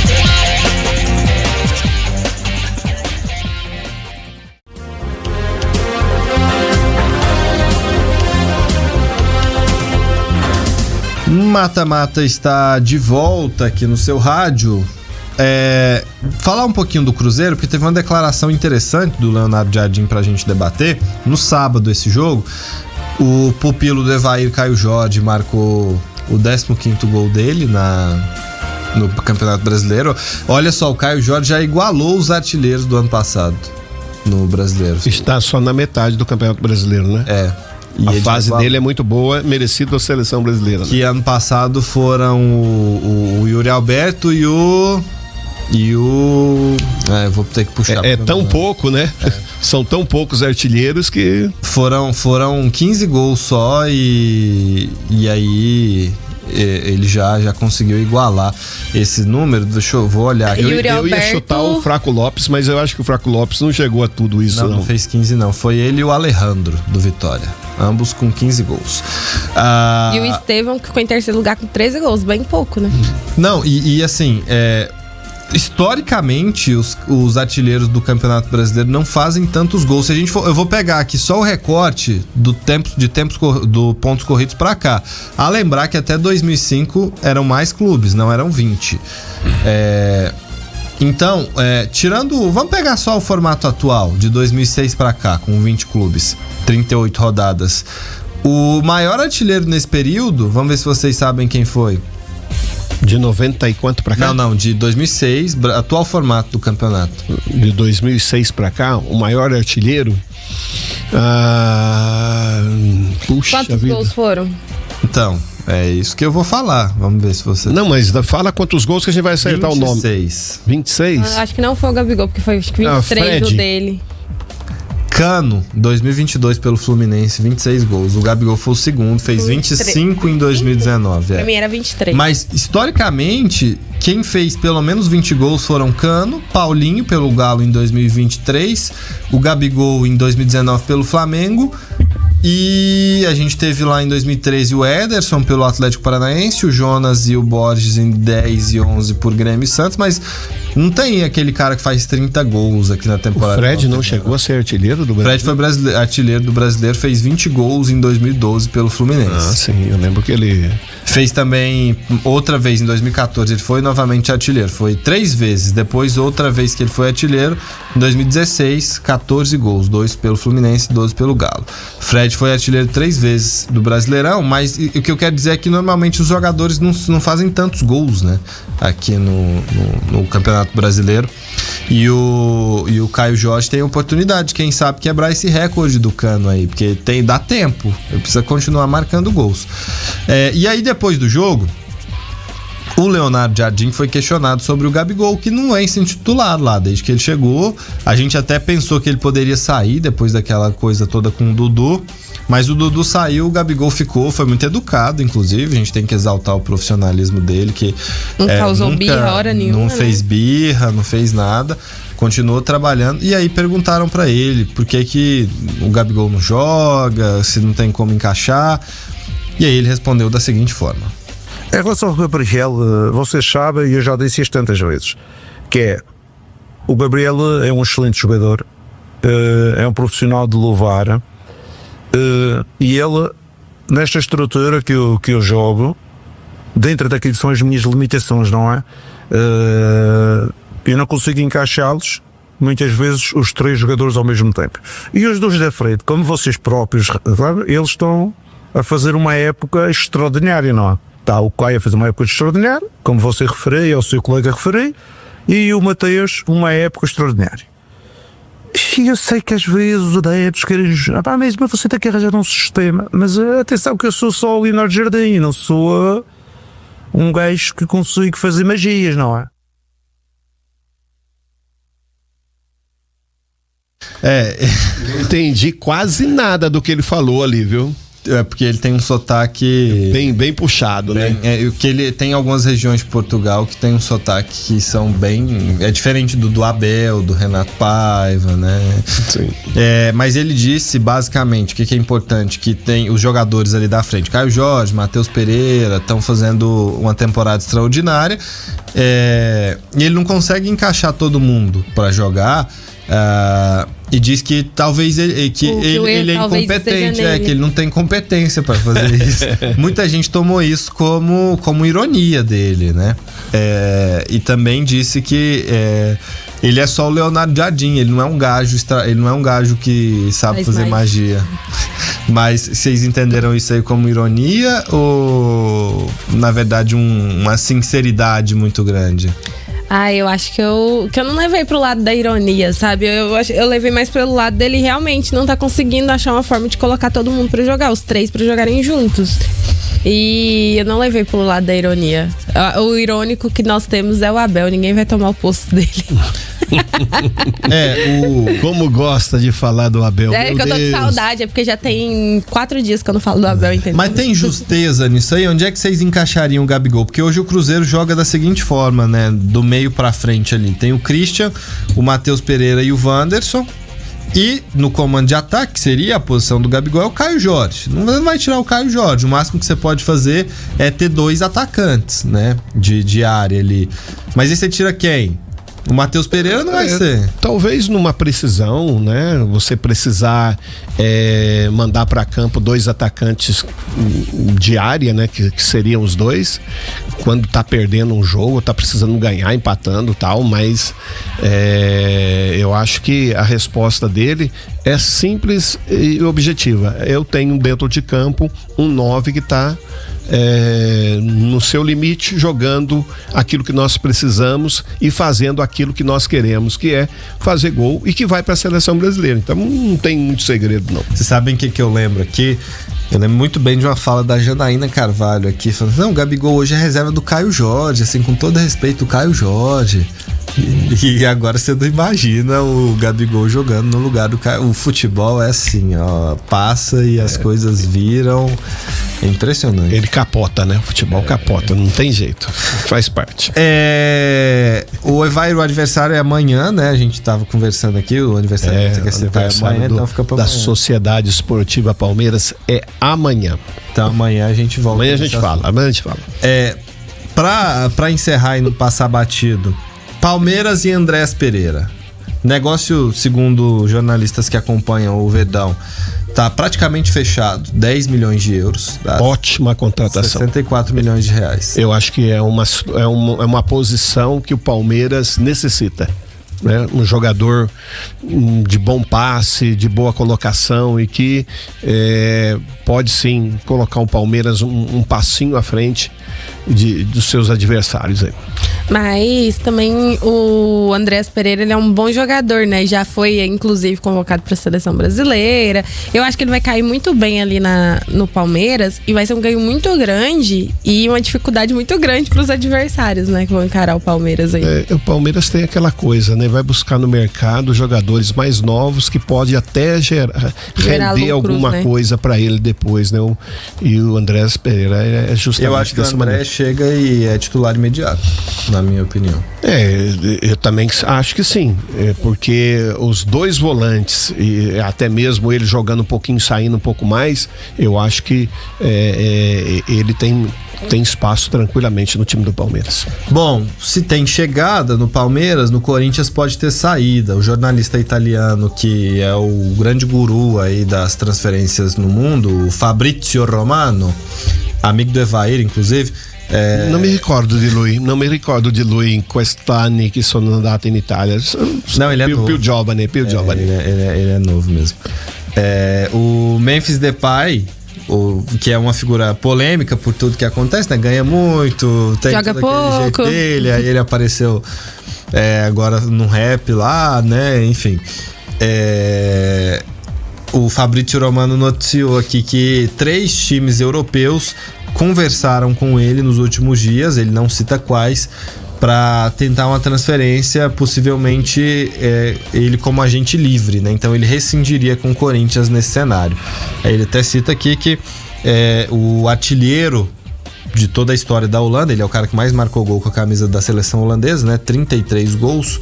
Mata-Mata está de volta aqui no seu rádio. Falar um pouquinho do Cruzeiro, porque teve uma declaração interessante do Leonardo Jardim pra gente debater. No sábado, esse jogo, o pupilo do Evair, Caio Jorge, marcou o 15º gol dele no Campeonato Brasileiro. Olha só, o Caio Jorge já igualou os artilheiros do ano passado no Brasileiro. Está só na metade do Campeonato Brasileiro, né? E a fase dele é muito boa, merecido a seleção brasileira. Que ano passado foram o Yuri Alberto e o... eu vou ter que puxar. É tão pouco, né? São tão poucos artilheiros que... Foram 15 gols só e aí ele já conseguiu igualar esse número. Vou olhar aqui. Eu ia chutar o Fraco Lopes, mas eu acho que o Fraco Lopes não chegou a tudo isso. Não fez 15 não, foi ele e o Alejandro do Vitória, ambos com 15 gols. E o Estevão que ficou em terceiro lugar com 13 gols, bem pouco, né? Não, e assim, historicamente os artilheiros do Campeonato Brasileiro não fazem tantos gols. Se a gente for, eu vou pegar aqui só o recorte do pontos corridos pra cá. A lembrar que até 2005 eram mais clubes, não eram 20. Então, vamos pegar só o formato atual, de 2006 pra cá, com 20 clubes, 38 rodadas. O maior artilheiro nesse período, vamos ver se vocês sabem quem foi. De 90 e quanto pra cá? Não, de 2006, atual formato do campeonato. De 2006 pra cá, o maior artilheiro. Puxa Quantos vida. gols foram? Então, é isso que eu vou falar. Vamos ver se você... Não, mas fala quantos gols que a gente vai acertar 26. o nome. 26? Acho que não foi o Gabigol, porque foi 23 o dele. Cano, 2022 pelo Fluminense, 26 gols. O Gabigol foi o segundo, fez 25 em 2019. Pra mim era 23. Mas, historicamente, quem fez pelo menos 20 gols foram Cano, Paulinho pelo Galo em 2023, o Gabigol em 2019 pelo Flamengo, e a gente teve lá em 2013 o Ederson pelo Atlético Paranaense, o Jonas e o Borges em 10 e 11 por Grêmio e Santos, mas não tem aquele cara que faz 30 gols aqui na temporada. O Fred não chegou a ser artilheiro do Brasileiro? Fred foi artilheiro do Brasileiro, fez 20 gols em 2012 pelo Fluminense. Ah, sim, eu lembro que ele... Fez também, outra vez em 2014, ele foi novamente artilheiro. Foi 3 vezes. Depois, outra vez que ele foi artilheiro, em 2016, 14 gols. 2 pelo Fluminense, 12 pelo Galo. Fred foi artilheiro 3 vezes do Brasileirão, mas o que eu quero dizer é que normalmente os jogadores não fazem tantos gols, né? Aqui no Campeonato Brasileiro. E o Caio Jorge tem a oportunidade, quem sabe, quebrar esse recorde do Cano aí, porque dá tempo, ele precisa continuar marcando gols. E aí, depois do jogo, o Leonardo Jardim foi questionado sobre o Gabigol, que não é esse titular lá desde que ele chegou. A gente até pensou que ele poderia sair depois daquela coisa toda com o Dudu, mas o Dudu saiu, o Gabigol ficou, foi muito educado, inclusive. A gente tem que exaltar o profissionalismo dele, que não causou birra hora nenhuma, não fez birra, não fez nada, continuou trabalhando. E aí perguntaram pra ele por que o Gabigol não joga, se não tem como encaixar. E aí ele respondeu da seguinte forma: em relação ao Gabriel, vocês sabem, e eu já disse isto tantas vezes, que é, o Gabriel é um excelente jogador, é um profissional de louvar, e ele, nesta estrutura que eu jogo, dentro daquilo que são as minhas limitações, não é? Eu não consigo encaixá-los, muitas vezes, os 3 jogadores ao mesmo tempo. E os 2 da frente, como vocês próprios, eles estão a fazer uma época extraordinária, não é? Está o Caio a fazer uma época extraordinária, como você referiu, o seu colega referiu, e o Mateus uma época extraordinária. E eu sei que às vezes os adeptos querem... mas você tem que arranjar um sistema. Mas atenção que eu sou só o Leonardo Jardim, não sou um gajo que consigo fazer magias, não é? Não entendi quase nada do que ele falou ali, viu? É porque ele tem um sotaque bem puxado, né? Que ele tem algumas regiões de Portugal que tem um sotaque que são bem... É diferente do Abel, do Renato Paiva, né? Sim. Mas ele disse, basicamente, o que é importante, que tem os jogadores ali da frente, Caio Jorge, Matheus Pereira, estão fazendo uma temporada extraordinária, e ele não consegue encaixar todo mundo para jogar. E diz que talvez ele é incompetente, que ele não tem competência para fazer isso. Muita gente tomou isso como ironia dele, né? E também disse que ele é só o Leonardo Jardim, ele não é um gajo que sabe fazer magia. Mas vocês entenderam isso aí como ironia ou na verdade uma sinceridade muito grande? Eu acho que eu não levei pro lado da ironia, sabe? Eu levei mais pelo lado dele realmente não tá conseguindo achar uma forma de colocar todo mundo pra jogar, os 3 pra jogarem juntos. E eu não levei pro lado da ironia. O irônico que nós temos é o Abel, ninguém vai tomar o posto dele. Como gosta de falar do Abel. Que eu tô com saudade, é porque já tem 4 dias que eu não falo do Abel, entendeu? Mas tem justeza nisso aí? Onde é que vocês encaixariam o Gabigol? Porque hoje o Cruzeiro joga da seguinte forma, né? Do meio pra frente ali. Tem o Christian, o Matheus Pereira e o Wanderson. E no comando de ataque, que seria a posição do Gabigol, é o Caio Jorge. Não vai tirar o Caio Jorge. O máximo que você pode fazer é ter 2 atacantes, né? De área ali. Mas aí você tira quem? O Matheus Pereira não vai ser. Talvez numa precisão, né? Você precisar mandar para campo 2 atacantes de área, né? Que seriam os 2. Quando tá perdendo um jogo, tá precisando ganhar, empatando e tal. Mas eu acho que a resposta dele é simples e objetiva. Eu tenho dentro de campo um 9 que tá no seu limite, jogando aquilo que nós precisamos e fazendo aquilo que nós queremos, que é fazer gol e que vai para a seleção brasileira. Então não tem muito segredo, não. Vocês sabem o que eu lembro aqui? Eu lembro muito bem de uma fala da Janaína Carvalho aqui, falando: não, o Gabigol hoje é reserva do Caio Jorge, assim, com todo respeito, o Caio Jorge. E agora você não imagina o Gabigol jogando no lugar do Caio. O futebol é assim, ó, passa e as coisas viram. É impressionante. Ele capota, né? O futebol capota, não tem jeito. Faz parte. O adversário é amanhã, né? A gente tava conversando aqui, o aniversário é amanhã, então fica pra da amanhã. Sociedade Esportiva Palmeiras é amanhã. Então amanhã a gente volta. Amanhã a gente fala. Pra encerrar e não passar batido, Palmeiras e Andrés Pereira. Negócio, segundo jornalistas que acompanham o Verdão, tá praticamente fechado, 10 milhões de euros. Tá? Ótima contratação. 64 milhões de reais. Eu acho que é uma posição que o Palmeiras necessita. né? Um jogador de bom passe, de boa colocação e que pode sim colocar o Palmeiras um passinho à frente dos seus adversários aí. Mas também o Andrés Pereira, ele é um bom jogador, né? Já foi, inclusive, convocado para a seleção brasileira. Eu acho que ele vai cair muito bem ali no Palmeiras e vai ser um ganho muito grande e uma dificuldade muito grande para os adversários, né? Que vão encarar o Palmeiras aí. O Palmeiras tem aquela coisa, né? Vai buscar no mercado jogadores mais novos que pode até render alguma coisa para ele depois, né? E o Andrés Pereira é justamente eu acho que o André maneira. Chega e é titular imediato, na minha opinião. Eu também acho que sim, porque os dois volantes e até mesmo ele jogando um pouquinho, saindo um pouco mais, eu acho que ele tem espaço tranquilamente no time do Palmeiras. Bom, se tem chegada no Palmeiras, no Corinthians pode ter saída. O jornalista italiano, que é o grande guru aí das transferências no mundo, o Fabrizio Romano, amigo do Evair, inclusive. Non mi ricordo di lui in questi anni che sono andati in Italia. Não, ele é novo. Più giovane. Ele é novo mesmo. O Memphis Depay, que é uma figura polêmica por tudo que acontece, né? Ganha muito, tem joga todo aquele pouco. jeito dele, aí ele apareceu agora no rap lá, né? Enfim. O Fabrizio Romano noticiou aqui que 3 times europeus conversaram com ele nos últimos dias, ele não cita quais, para tentar uma transferência, possivelmente ele como agente livre, né? Então ele rescindiria com o Corinthians nesse cenário. Ele até cita aqui que o artilheiro de toda a história da Holanda, ele é o cara que mais marcou gol com a camisa da seleção holandesa, né? 33 gols.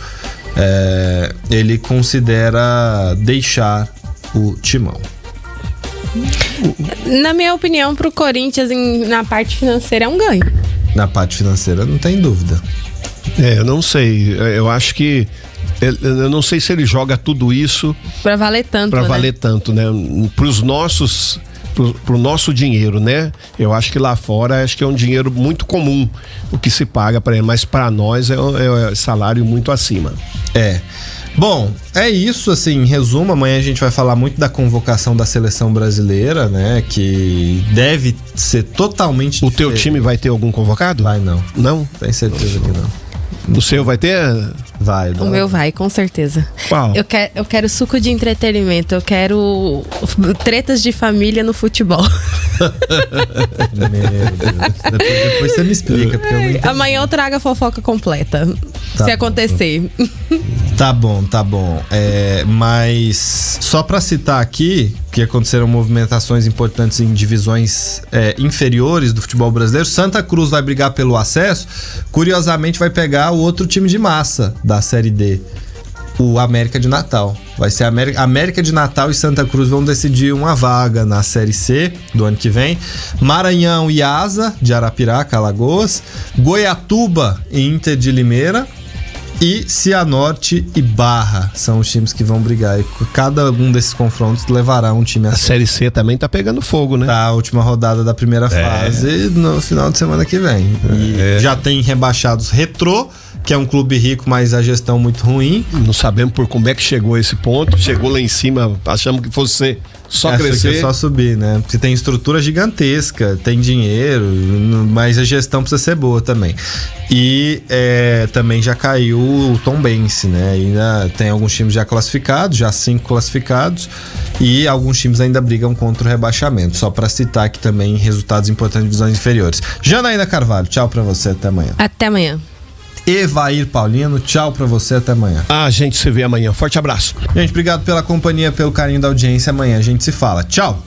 Ele considera deixar o timão. Na minha opinião, pro Corinthians, na parte financeira, é um ganho. Na parte financeira, não tem dúvida. Eu não sei. Eu acho que. Eu não sei se ele joga tudo isso Pra valer tanto, pra né? valer tanto, né? Pro nosso dinheiro, né? Eu acho que lá fora acho que é um dinheiro muito comum o que se paga para ele, mas para nós é salário muito acima. Bom, é isso, assim, em resumo. Amanhã a gente vai falar muito da convocação da seleção brasileira, né? Que deve ser totalmente O teu time vai ter algum convocado? Vai não. Não? Tem certeza que não. O seu vai ter? Vai. O meu vai, com certeza. Qual? Eu quero suco de entretenimento, eu quero tretas de família no futebol. Meu Deus. Depois você me explica, porque eu não entendi. Amanhã eu trago a fofoca completa, Tá se bom. acontecer. Tá bom. Mas só pra citar aqui que aconteceram movimentações importantes em divisões inferiores do futebol brasileiro. Santa Cruz vai brigar pelo acesso. Curiosamente vai pegar o outro time de massa da Série D, o América de Natal. Vai ser América de Natal e Santa Cruz vão decidir uma vaga na Série C do ano que vem. Maranhão e Asa de Arapiraca, Alagoas. Goiatuba e Inter de Limeira. E Cianorte e Barra são os times que vão brigar. E cada um desses confrontos levará um time A Série C também tá pegando fogo, né? Tá, a última rodada da primeira fase no final de semana que vem. E já tem rebaixados Retrô, que é um clube rico, mas a gestão muito ruim. Não sabemos por como é que chegou a esse ponto. Chegou lá em cima, achamos que fosse só Acho crescer. que é só subir, né? Porque tem estrutura gigantesca, tem dinheiro, mas a gestão precisa ser boa também. E também já caiu o Tombense, né? Ainda tem alguns times já classificados, já 5 classificados, e alguns times ainda brigam contra o rebaixamento. Só pra citar aqui também resultados importantes de divisões inferiores. Janaína Carvalho, tchau pra você, até amanhã. Até amanhã. Evair Paulino, tchau pra você, até amanhã. A gente se vê amanhã. Forte abraço. Gente, obrigado pela companhia, pelo carinho da audiência. Amanhã a gente se fala. Tchau!